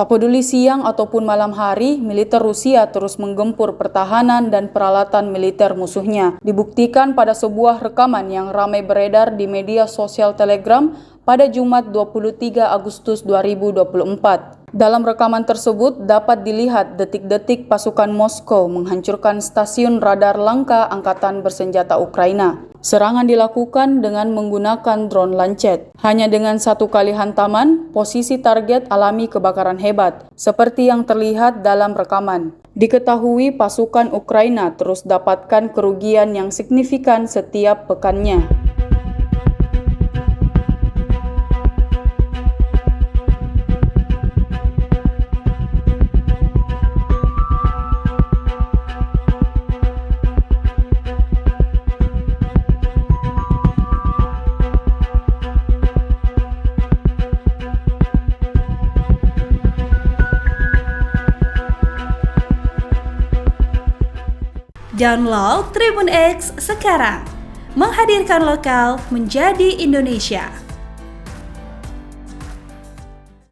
Tak peduli siang ataupun malam hari, militer Rusia terus menggempur pertahanan dan peralatan militer musuhnya. Dibuktikan pada sebuah rekaman yang ramai beredar di media sosial Telegram pada Jumat 23 Agustus 2024. Dalam rekaman tersebut dapat dilihat detik-detik pasukan Moskow menghancurkan stasiun radar langka Angkatan Bersenjata Ukraina. Serangan dilakukan dengan menggunakan drone Lancet. Hanya dengan satu kali hantaman, posisi target alami kebakaran hebat, seperti yang terlihat dalam rekaman. Diketahui pasukan Ukraina terus dapatkan kerugian yang signifikan setiap pekannya. Download Tribun X sekarang, menghadirkan lokal menjadi Indonesia.